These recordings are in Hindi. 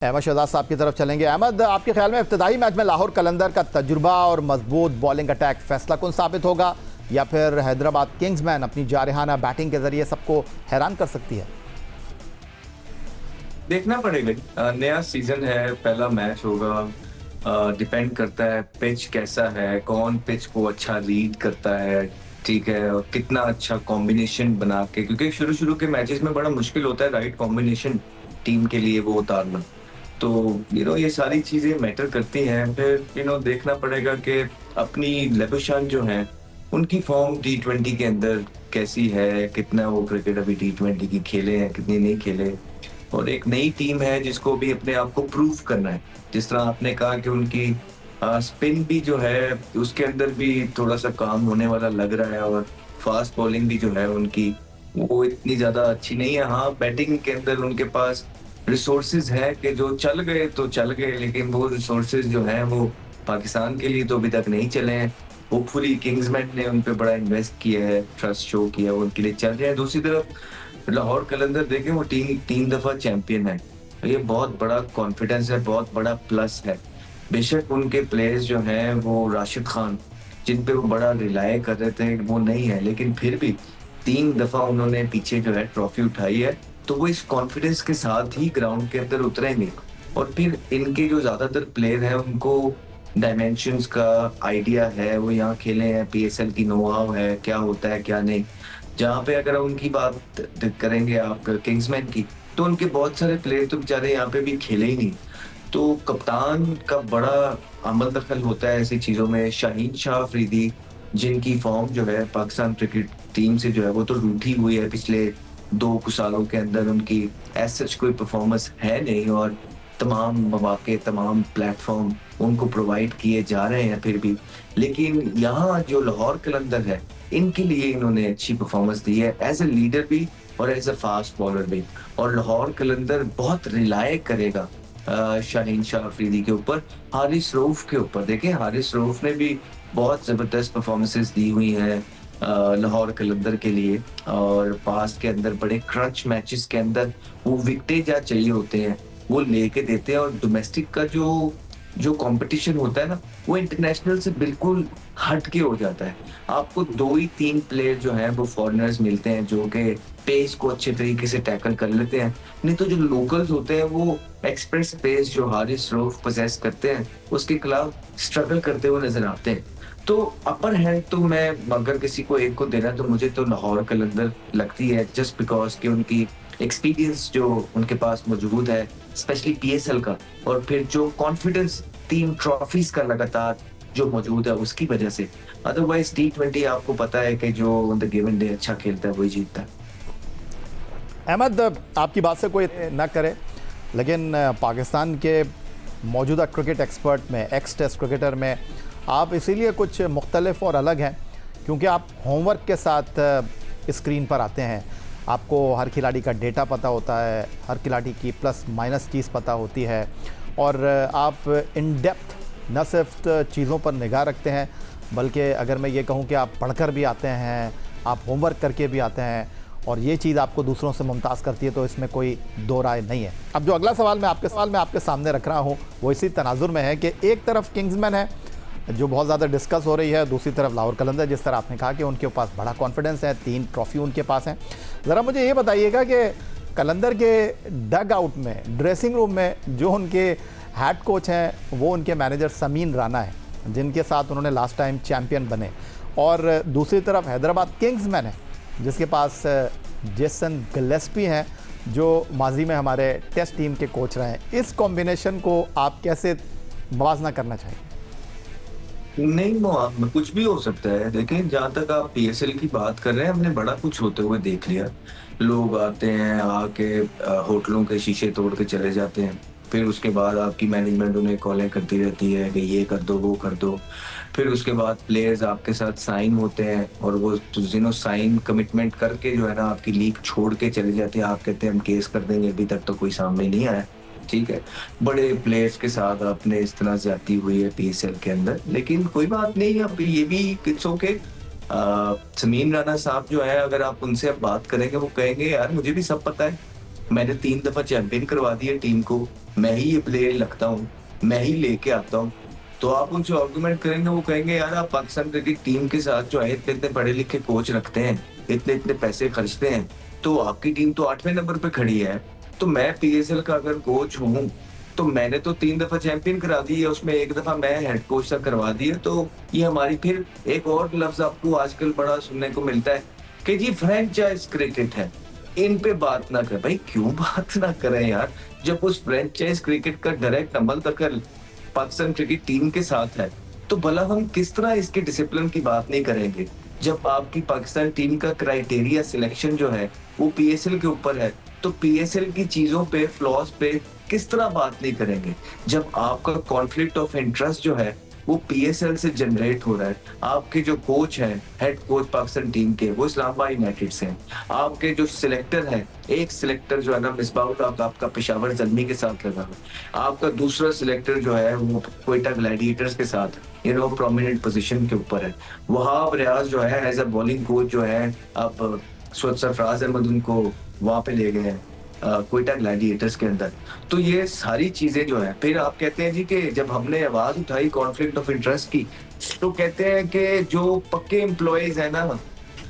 अहमद शहजाद साहब की तरफ चलेंगे। अहमद, आपके ख्याल में इब्तदाई मैच में लाहौर कलंदर का तजुर्बा और मजबूत बॉलिंग अटैक फैसला कुन साबित होगा या फिर हैदराबाद किंग्समैन अपनी जारहाना बैटिंग के जरिए सबको हैरान कर सकती है? देखना पड़ेगा। नया सीजन है, पहला मैच होगा। डिपेंड करता है पिच कैसा है, कौन पिच को अच्छा रीड करता है, ठीक है, और कितना अच्छा कॉम्बिनेशन बना के, क्योंकि शुरू शुरू के मैचेस में बड़ा मुश्किल होता है राइट कॉम्बिनेशन टीम के लिए वो उतारना। तो ये सारी चीजें मैटर करती हैं। फिर देखना पड़ेगा कि अपनी लेबुशान जो है उनकी फॉर्म T20 के अंदर कैसी है, कितना वो क्रिकेट अभी T20 की खेले हैं, कितनी नहीं खेले। और एक नई टीम है जिसको भी अपने आप को प्रूव करना है। जिस तरह आपने कहा कि उनकी स्पिन भी जो है उसके अंदर भी थोड़ा सा काम होने वाला लग रहा है, और फास्ट बॉलिंग भी जो है उनकी वो इतनी ज्यादा अच्छी नहीं है। हाँ, बैटिंग के अंदर उनके पास रिसोर्सेज है कि जो चल गए तो चल गए, लेकिन वो रिसोर्सेज जो है वो पाकिस्तान के लिए तो अभी तक नहीं चले हैं। होपफुली किंग्समैन ने उन पे बड़ा इन्वेस्ट किया है, ट्रस्ट शो किया है, वो उनके लिए चल रहे हैं। दूसरी तरफ लाहौर कलंदर देखें, वो टीम 3 दफा चैंपियन है। ये बहुत बड़ा कॉन्फिडेंस है, बहुत बड़ा प्लस है। बेशक उनके प्लेयर्स जो हैं वो राशिद खान, जिन पे वो बड़ा रिलाय कर रहे थे, वो नहीं है, लेकिन फिर भी 3 दफा उन्होंने पीछे जो है ट्रॉफी उठाई है। तो वो इस कॉन्फिडेंस के साथ ही ग्राउंड के अंदर उतरेंगे। और फिर इनके जो ज्यादातर प्लेयर हैं उनको डायमेंशंस का आइडिया है, वो यहाँ खेले हैं, PSL की नो हाउ है, क्या होता है क्या नहीं। जहाँ पे अगर उनकी बात करेंगे आप किंग्समैन की, तो उनके बहुत सारे प्लेयर तो बेचारे यहाँ पे भी खेले ही नहीं। तो कप्तान का बड़ा अमल दखल होता है ऐसी चीजों में। शाहीन शाह अफरीदी, जिनकी फॉर्म जो है पाकिस्तान क्रिकेट टीम से जो है वो तो रूठी हुई है, पिछले 2 सालों के अंदर उनकी एज सच कोई परफॉर्मेंस है नहीं, और तमाम मौके, तमाम प्लेटफॉर्म उनको प्रोवाइड किए जा रहे हैं फिर भी। लेकिन यहाँ जो लाहौर कलंदर है, इनके लिए इन्होंने अच्छी परफॉर्मेंस दी है, एज ए लीडर भी और एज ए फास्ट बॉलर भी। और लाहौर कलंदर बहुत रिलाय करेगा शाहीन शाह अफरीदी के ऊपर, हारिस रऊफ के ऊपर। देखें, हारिस रऊफ ने भी बहुत जबरदस्त परफॉर्मेंसेस दी हुई हैं लाहौर कलंदर के लिए, और पास के अंदर बड़े क्रंच मैचेस के अंदर वो विकेटें क्या चाहिए होते हैं वो लेके देते हैं। और डोमेस्टिक का जो जो कंपटीशन होता है ना, वो इंटरनेशनल से बिल्कुल हट के हो जाता है। आपको 2 ही 3 प्लेयर जो हैं वो फॉरेनर्स मिलते हैं जो कि पेस को अच्छे तरीके से टैकल कर लेते हैं, नहीं तो जो लोकल्स होते हैं वो एक्सप्रेस पेस जो हारिस रऊफ पोजेस करते हैं उसके खिलाफ स्ट्रगल करते हुए नजर आते हैं। तो अपर हैंड तो मैं अगर किसी को एक को देना तो मुझे तो लाहौर कलंदर लगती है, जस्ट बिकॉज कि उनकी एक्सपीरियंस जो उनके पास मौजूद है, स्पेशली PSL का, और फिर जो कॉन्फिडेंस 3 ट्रॉफीज का लगातार जो मौजूद है उसकी वजह से। अदरवाइज T20 आपको पता है कि जो ऑन द गिवन डे अच्छा खेलता है वही जीतता है। अहमद, आपकी बात से कोई ना करे, लेकिन पाकिस्तान के मौजूदा क्रिकेट एक्सपर्ट में, एक्स टेस्ट क्रिकेटर में आप इसीलिए कुछ मुख्तलिफ और अलग हैं क्योंकि आप होमवर्क के साथ स्क्रीन पर आते हैं। आपको हर खिलाड़ी का डेटा पता होता है, हर खिलाड़ी की प्लस माइनस चीज़ पता होती है, और आप इन डेप्थ न सिर्फ चीज़ों पर निगाह रखते हैं, बल्कि अगर मैं ये कहूँ कि आप पढ़कर भी आते हैं, आप होमवर्क करके भी आते हैं, और ये चीज़ आपको दूसरों से मुमताज़ करती है, तो इसमें कोई दो राय नहीं है। अब जो अगला सवाल मैं आपके सामने रख रहा हूँ वो इसी तनाजुर में है कि एक तरफ किंग्समैन है जो बहुत ज़्यादा डिस्कस हो रही है, दूसरी तरफ लाहौर कलंदर, जिस तरह आपने कहा कि उनके पास बड़ा कॉन्फिडेंस है, 3 ट्रॉफ़ी उनके पास हैं। ज़रा मुझे ये बताइएगा कि कलंदर के डग आउट में, ड्रेसिंग रूम में जो उनके हेड कोच हैं वो उनके मैनेजर समीन राना है, जिनके साथ उन्होंने लास्ट टाइम चैम्पियन बने, और दूसरी तरफ हैदराबाद किंग्समैन है जिसके पास जेसन गिलेस्पी हैं जो माजी में हमारे टेस्ट टीम के कोच रहे हैं। इस कॉम्बिनेशन को आप कैसे मवाजना करना चाहिए? नहीं, कुछ भी हो सकता है। देखें, जहां तक आप PSL की बात कर रहे हैं, हमने बड़ा कुछ होते हुए देख लिया। लोग आते हैं, आके होटलों के शीशे तोड़ के चले जाते हैं, फिर उसके बाद आपकी मैनेजमेंट उन्हें कॉलें करती रहती है कि ये कर दो, वो कर दो। फिर उसके बाद प्लेयर्स आपके साथ साइन होते हैं, और वो साइन कमिटमेंट करके जो है ना आपकी लीग छोड़ के चले जाते हैं। आप कहते हैं हम केस कर देंगे, अभी तक तो कोई सामने नहीं आया, ठीक है। बड़े प्लेयर्स के साथ आपने इस तरह ज्यादती हुई है PSL के अंदर, लेकिन कोई बात नहीं। अब ये भी किस्सों के समीन राणा साहब जो है, अगर आप उनसे अब बात करेंगे वो कहेंगे यार मुझे भी सब पता है, मैंने 3 दफ़ा चैंपियन करवा दिया टीम को, मैं ही ये प्लेयर लगता हूँ, मैं ही लेके आता हूँ। तो आप उनसे आर्गुमेंट करेंगे, वो कहेंगे यार आप पाकिस्तान क्रिकेट टीम के साथ जो है इतने-इतने पढ़े-लिखे कोच रखते हैं, इतने-इतने पैसे खर्चते हैं, तो आपकी टीम तो 8वें नंबर पे खड़ी है। तो मैं पीएसएल का अगर कोच हूँ, तो मैंने तो 3 दफ़ा चैंपियन करा दी है, उसमें 1 दफ़ा मैं हेड कोच तक करवा दी है। तो ये हमारी फिर एक और लफ्ज़ आपको आजकल बड़ा सुनने को मिलता है कि जी फ्रैंचाइज़ क्रिकेट है, इन पे बात ना करें। भाई क्यों बात ना करें यार? जब उस फ्रैंचाइज़ क्रिकेट का डायरेक्ट अमल अगर पाकिस्तान क्रिकेट टीम के साथ है, तो भला हम किस तरह इसके डिसिप्लिन की बात नहीं करेंगे? जब आपकी पाकिस्तान टीम का क्राइटेरिया सिलेक्शन जो है, वो पीएसएल के ऊपर है, तो पीएसएल की चीज़ों पे, फ्लॉज़ पे किस तरह बात नहीं करेंगे? जब आपका कॉन्फ्लिक्ट ऑफ इंटरेस्ट जो है, वो पीएसएल से जनरेट हो रहा है। आपके जो कोच हैं, हेड कोच पाकिस्तान टीम के, वो इस्लामाबाद यूनाइटेड से हैं। आपके जो सिलेक्टर हैं, एक सिलेक्टर जो है ना मिसबाह-उल हक आपका पेशावर ज़ल्मी के साथ लगा हुआ है। आपका दूसरा सिलेक्टर जो है वो क्वेटा ग्लैडिएटर्स के साथ प्रोमिनेंट पोजीशन के ऊपर है। वहाब रियाज जो है एज़ अ बॉलिंग कोच जो है, अब सरफराज अहमद उनको वहाँ पे ले गए हैं क्वेटा ग्लैडिएटर्स के अंदर। तो ये सारी चीज़ें जो हैं, फिर आप कहते हैं जी कि जब हमने आवाज़ उठाई कॉन्फ्लिक्ट ऑफ इंटरेस्ट की, तो कहते हैं कि जो पक्के एम्प्लॉइज़ हैं ना,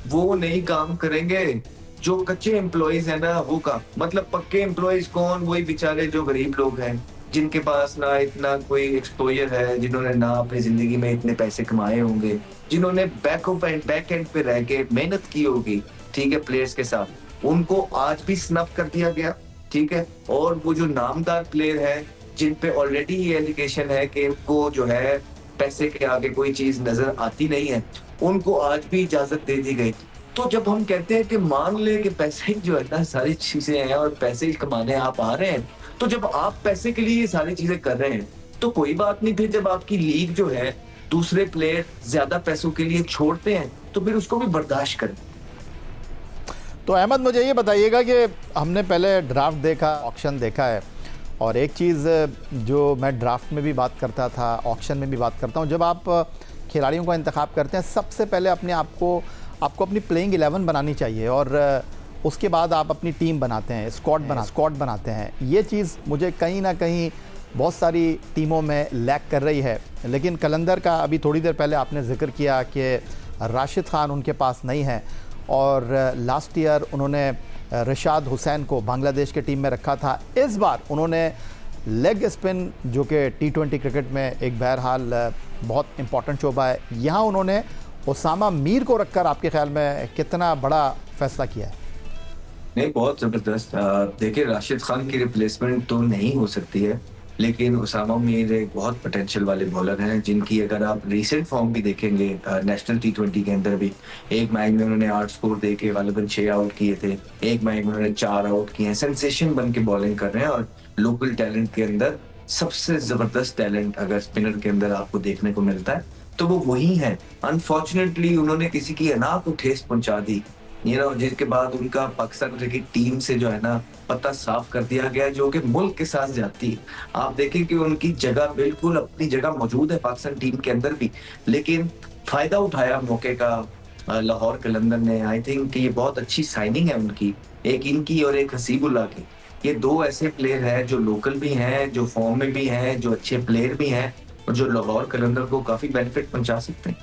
वो नहीं काम करेंगे, जो कच्चे एम्प्लॉइज़ हैं ना, वो काम मतलब पक्के एम्प्लॉइज़ कौन? वही बेचारे जो गरीब लोग हैं, जिनके पास ना इतना कोई एक्सपोज़र है, जिन्होंने ना अपनी ज़िंदगी में इतने पैसे कमाए होंगे, जिन्होंने बैक एंड पे रह के मेहनत की होगी, ठीक है, प्लेयर्स के साथ। उनको आज भी स्नफ कर दिया गया, ठीक है? और वो जो नामदार प्लेयर हैं, जिन पे ऑलरेडी ये एलिगेशन है कि इनको जो है पैसे के आगे कोई चीज़ नज़र आती नहीं है, उनको आज भी इजाज़त दे दी गई। तो जब हम कहते हैं कि मान लें कि पैसे जो है ना सारी चीज़ें हैं और पैसे कमाने आप आ रहे हैं, तो जब आप पैसे के लिए ये सारी चीज़ें कर रहे हैं, तो कोई बात नहीं। फिर जब आपकी लीग जो है, दूसरे प्लेयर ज़्यादा पैसों के लिए छोड़ते हैं, तो फिर उसको भी बर्दाश्त करें। तो अहमद मुझे ये बताइएगा कि हमने पहले ड्राफ्ट देखा, ऑक्शन देखा है, और एक चीज़ जो मैं ड्राफ्ट में भी बात करता था, ऑक्शन में भी बात करता हूँ, जब आप खिलाड़ियों का इंतखाब करते हैं, सबसे पहले अपने आपको अपनी प्लेइंग 11 बनानी चाहिए, और उसके बाद आप अपनी टीम बनाते हैं, स्क्वाड बनाते हैं। ये चीज़ मुझे कहीं ना कहीं बहुत सारी टीमों में लैक कर रही है। लेकिन कलंदर का अभी थोड़ी देर पहले आपने जिक्र किया कि राशिद खान उनके पास नहीं है, और लास्ट ईयर उन्होंने रशाद हुसैन को बांग्लादेश के टीम में रखा था। इस बार उन्होंने लेग स्पिन, जो कि T20 क्रिकेट में एक बहरहाल बहुत इंपॉर्टेंट शोबा है, यहाँ उन्होंने उसामा मीर को रखकर आपके ख्याल में कितना बड़ा फैसला किया है? नहीं, बहुत ज़बरदस्त। देखिए राशिद खान की रिप्लेसमेंट तो नहीं हो सकती है, लेकिन उसामा मीर एक बहुत पोटेंशियल वाले बॉलर हैं, जिनकी अगर आप रीसेंट फॉर्म भी देखेंगे नेशनल T20 के अंदर भी, एक मैच में उन्होंने 8 स्कोर दे के गालिबन 6 आउट किए थे, एक मैच में उन्होंने 4 आउट किए हैं। सेंसेशन बन के बॉलिंग कर रहे हैं, और लोकल टैलेंट के अंदर सबसे ज़बरदस्त टैलेंट अगर स्पिनर के अंदर आपको देखने को मिलता है, तो वो वही है। अनफॉर्चुनेटली उन्होंने किसी की अना को ठेस पहुंचा दी, जिसके बाद उनका पाकिस्तान क्रिकेट टीम से जो है ना पता साफ कर दिया गया, जो कि मुल्क के साथ जाती है। आप देखें कि उनकी जगह बिल्कुल अपनी जगह मौजूद है पाकिस्तान टीम के अंदर भी, लेकिन फायदा उठाया मौके का लाहौर कलंदर ने। आई थिंक कि ये बहुत अच्छी साइनिंग है उनकी, एक इनकी और एक हसीबुल्लाह की। ये 2 ऐसे प्लेयर हैं जो लोकल भी हैं, जो फॉर्म में भी हैं, जो अच्छे प्लेयर भी हैं, और जो लाहौर कलंदर को काफी बेनिफिट पहुंचा सकते हैं।